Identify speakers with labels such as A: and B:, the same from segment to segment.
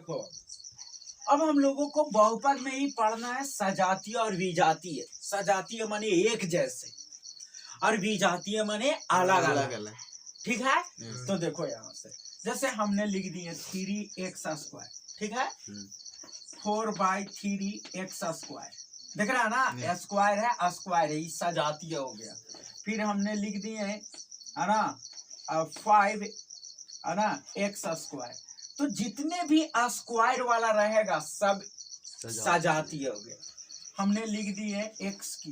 A: देखो अब हम लोगों को बहुपद में ही पढ़ना है सजातीय और विजातीय। सजातीय माने एक जैसे और विजातीय माने अलग अलग। ठीक है, तो देखो यहाँ से जैसे हमने लिख दिए 3x², ठीक है, 4/3x²। देख रहा है ना, स्क्वायर है स्क्वायर है, सजातीय हो गया। फिर हमने लिख दिए है ना 5 है ना x²। तो जितने भी स्क्वायर वाला रहेगा सब सजातीय हो गया। हमने लिख दिए x³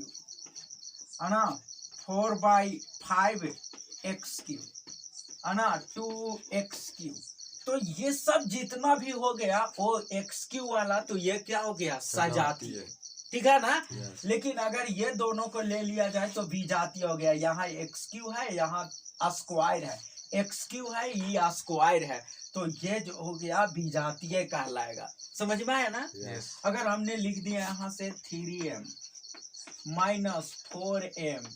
A: है ना 4/5x³ है ना 2x³। तो ये सब जितना भी हो गया वो x³ वाला, तो ये क्या हो गया सजातीय। ठीक है ना। लेकिन अगर ये दोनों को ले लिया जाए तो विजातीय हो गया। यहाँ x³ है, यहाँ स्क्वायर है, x³ है, ये स्क्वायर है, तो ये जो हो गया विजातीय कहलाएगा। समझ में आया ना। अगर हमने लिख दिया यहाँ से 3m - 4m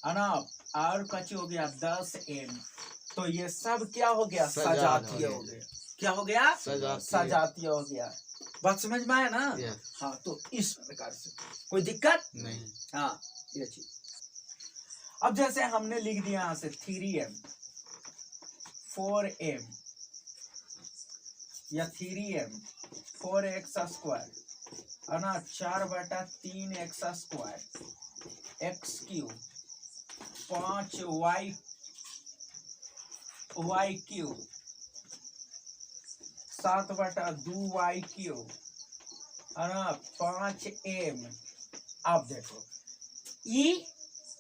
A: है ना और कच्ची हो गया 10m, तो ये सब क्या हो गया सजातीय हो गया। क्या हो गया सजातीय हो गया। बात समझ में आया ना। हाँ, तो इस प्रकार से कोई दिक्कत नहीं। हाँ ये चीज। अब जैसे हमने लिख दिया यहाँ से 3m 4m या 3m 4x² है ना 4/3x² x³ 5y³ 7/2y³ है ना 5m। अब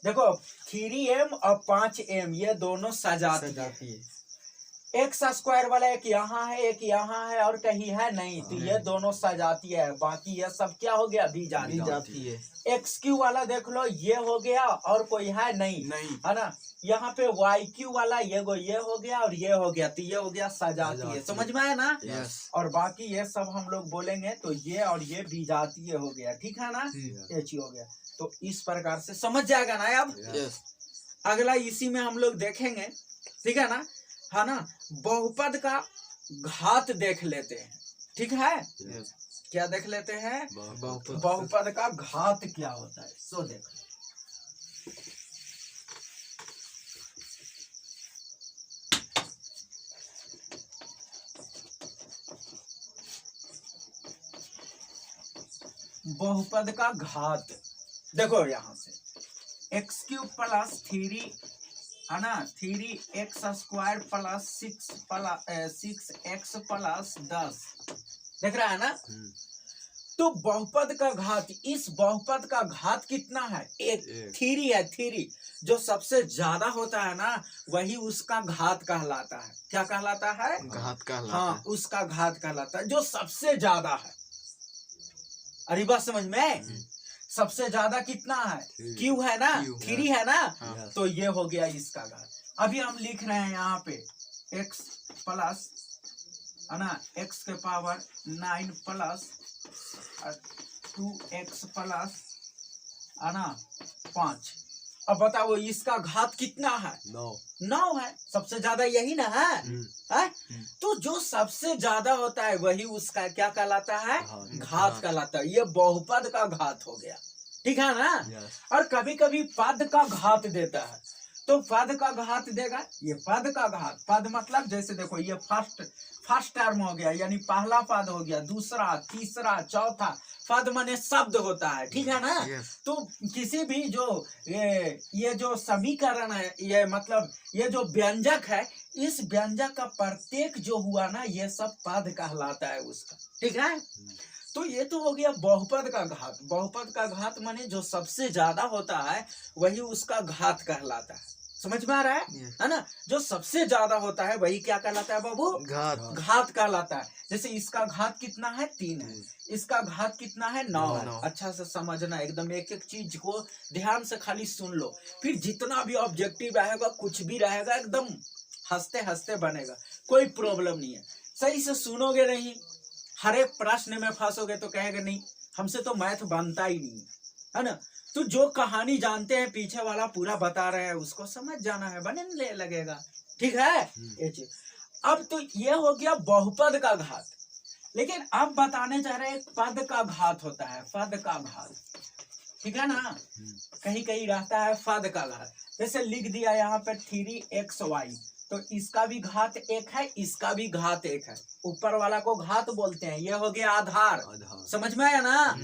A: देखो 3m और 5m ये दोनों सजातीय है। x² वाला एक यहाँ है एक यहाँ है और कहीं है नहीं, तो ये दोनों सजातीय है। बाकी ये सब क्या हो गया विजातीय। x³ वाला देख लो ये हो गया और कोई है नहीं है ना। यहाँ पे y³ वाला ये हो गया और ये हो गया, तो ये हो गया सजातीय। समझ में आया ना। और बाकी ये सब हम लोग बोलेंगे तो ये और ये विजातीय हो गया। ठीक है ना, ये चीज हो गया। तो इस प्रकार से समझ जाएगा ना। अब अगला इसी में हम लोग देखेंगे, ठीक है ना, है ना। बहुपद का घात देख लेते हैं। ठीक है, क्या देख लेते हैं बहुपद का घात क्या होता है, सो देखो। बहुपद का घात देखो यहाँ से x³ + 3 है ना 3x² + 6x + 10 देख रहा है ना। तो बहुपद का घात, इस बहुपद का घात कितना है 1। 3 है, 3 जो सबसे ज्यादा होता है ना वही उसका घात कहलाता है। क्या कहलाता है घात कहलाता है। हाँ, उसका घात कहलाता है जो सबसे ज्यादा है। अरे बात समझ में। सबसे ज्यादा कितना है Q है ना 3 है ना। तो ये हो गया इसका घात। अभी हम लिख रहे हैं यहाँ पे x प्लस है ना x⁹ 9 प्लस 2x प्लस है ना 5। अब बताओ इसका घात कितना है 9 है। सबसे ज्यादा यही ना है। तो जो सबसे ज्यादा होता है वही उसका क्या कहलाता है घात कहलाता है। ये बहुपद का घात हो गया। ठीक है ना। और कभी कभी पद का घात देता है, तो पद का घात देगा। ये पद का घात, पद मतलब जैसे देखो ये फर्स्ट टर्म हो गया, यानी पहला पद हो गया, दूसरा तीसरा चौथा पद माने शब्द होता है। ठीक है ना। तो किसी भी जो ये जो समीकरण है, ये मतलब ये जो व्यंजक है, इस व्यंजक का प्रत्येक जो हुआ ना ये सब पद कहलाता है उसका। ठीक है। तो ये तो हो गया बहुपद का घात। बहुपद का घात माने जो सबसे ज्यादा होता है वही उसका घात कहलाता है। समझ में आ रहा है ना। जो सबसे ज्यादा होता है वही क्या कहलाता है बाबू घात कहलाता है। जैसे इसका घात कितना है 3 है, इसका घात कितना है 9 है। अच्छा से समझना, एकदम एक एक चीज को ध्यान से खाली सुन लो। फिर जितना भी ऑब्जेक्टिव रहेगा कुछ भी रहेगा एकदम हंसते हंसते बनेगा, कोई प्रॉब्लम नहीं है। सही से सुनोगे नहीं, हर एक प्रश्न में फंसोगे तो कहेगा नहीं हमसे तो मैथ बनता ही नहीं है ना। तो जो कहानी जानते हैं पीछे वाला पूरा बता रहे हैं उसको समझ जाना है, बनने लगेगा। ठीक है ये चीज। अब तो ये हो गया बहुपद का घात। लेकिन अब बताने जा रहे हैं पद का घात होता है, पद का घात, ठीक है ना। कहीं कहीं रहता है पद का घात, जैसे लिख दिया यहाँ पे 3xy, तो इसका भी घात एक है, इसका भी घात एक है, ऊपर वाला को घात बोलते हैं, ये हो गया आधार, समझ में आया ना।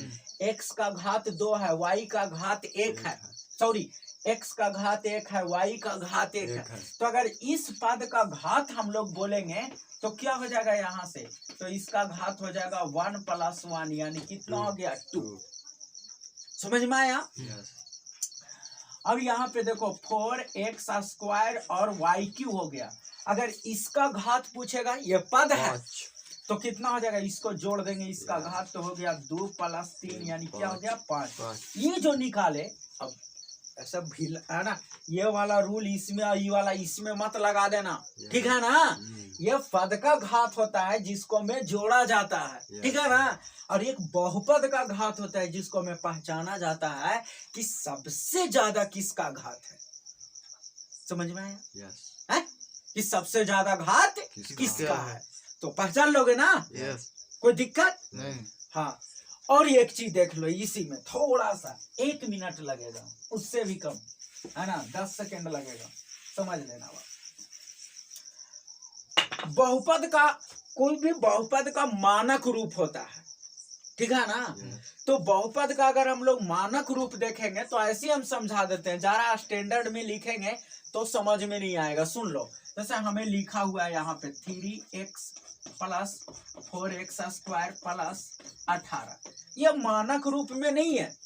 A: x का घात 2 है, y का घात 1 है, सॉरी x का घात 1 है, y का घात 1 है। तो अगर इस पद का घात हम लोग बोलेंगे तो क्या हो जाएगा यहाँ से, तो इसका घात हो जाएगा 1 + 1, यानी कितना हो गया 2, समझ में आया। अब यहाँ पे देखो 4x² और y³ हो गया, अगर इसका घात पूछेगा, ये पद है तो कितना हो जाएगा, इसको जोड़ देंगे, इसका घात तो हो गया 2 + 3, यानी क्या हो गया 5। ये जो निकाले, अब ऐसा भी है ना, ये वाला रूल इसमें और ये वाला इसमें मत लगा देना, ठीक है ना। ये पद का घात होता है जिसको में जोड़ा जाता है, ठीक है ना, और एक बहुपद का घात होता है जिसको में पहचाना जाता है कि सबसे ज्यादा किसका घात है, समझ में आया। है कि सबसे ज्यादा घात किसका है, तो पहचान लोगे ना, कोई दिक्कत नहीं। हाँ, और एक चीज देख लो, इसी में थोड़ा सा 1 मिनट लगेगा, उससे भी कम है ना, 10 सेकेंड लगेगा, समझ लेना। बहुपद का, कोई भी बहुपद का मानक रूप होता है, ठीक है ना। तो बहुपद का अगर हम लोग मानक रूप देखेंगे तो ऐसे हम समझा देते हैं, जरा स्टैंडर्ड में लिखेंगे तो समझ में नहीं आएगा। सुन लो, जैसे हमें लिखा हुआ है यहाँ पे 3x + 4x² + 18, ये मानक रूप में नहीं है,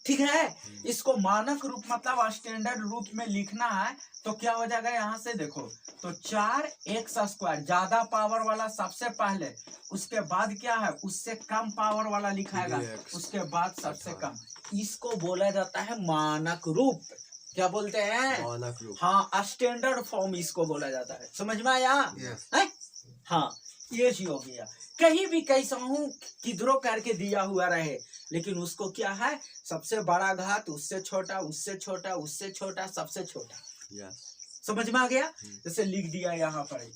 A: ठीक है। इसको मानक रूप मतलब स्टैंडर्ड रूप में लिखना है, तो क्या हो जाएगा यहाँ से देखो, तो 4x², ज्यादा पावर वाला सबसे पहले, उसके बाद क्या है, उससे कम पावर वाला लिखाएगा, उसके बाद सबसे कम, इसको बोला जाता है मानक रूप। क्या बोलते हैं, मानक रूप। हाँ, स्टैंडर्ड फॉर्म इसको बोला जाता है, समझ में आया। हाँ, ये चीज हो गया। कहीं भी कैसा हूँ किधरों करके दिया हुआ रहे, लेकिन उसको क्या है, सबसे बड़ा घात, उससे छोटा, उससे छोटा, उससे छोटा, सबसे छोटा, समझ में आ गया। जैसे लिख दिया यहाँ पर,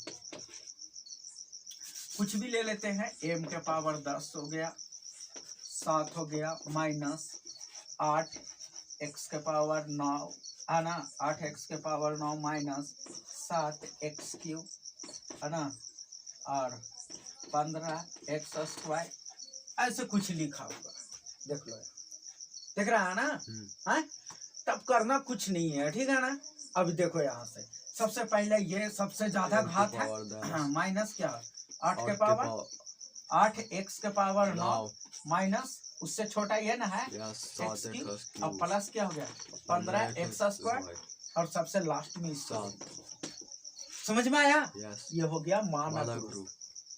A: कुछ भी ले लेते हैं, m⁻10 हो गया, 7 हो गया, -8x⁻9 है ना, 8x⁻9 -7x³ है ना, और 15x², ऐसे कुछ लिखा हुआ, देख लो, देख रहा है ना। है तब करना कुछ नहीं है, ठीक है ना। अब देखो यहाँ से सबसे पहले ये सबसे ज्यादा घात है, माइनस क्या, 8x⁻9 माइनस उससे छोटा ये ना है x³ और प्लस क्या हो गया 15x² और सबसे लास्ट में इसका, समझ में आया। ये हो गया मानक रूप,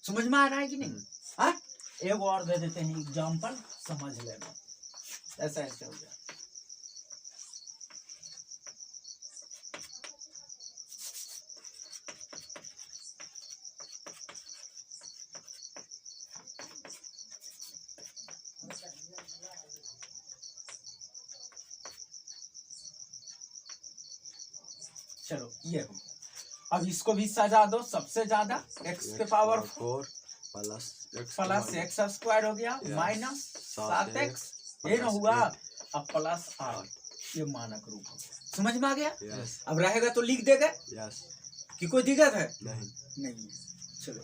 A: समझ में आ रहा है कि नहीं। हाँ, एक और दे देते हैं एग्जाम्पल, समझ लेना, ऐसा ऐसे हो गया। चलो ये हो, अब इसको भी सजा दो, सबसे ज्यादा x⁴ प्लस x² हो गया माइनस 7x, ये ना हुआ, अब प्लस 8, ये मानक रूप हो गया, समझ में आ गया। अब रहेगा तो लिख देगा कि कोई दिक्कत है नहीं। चलो।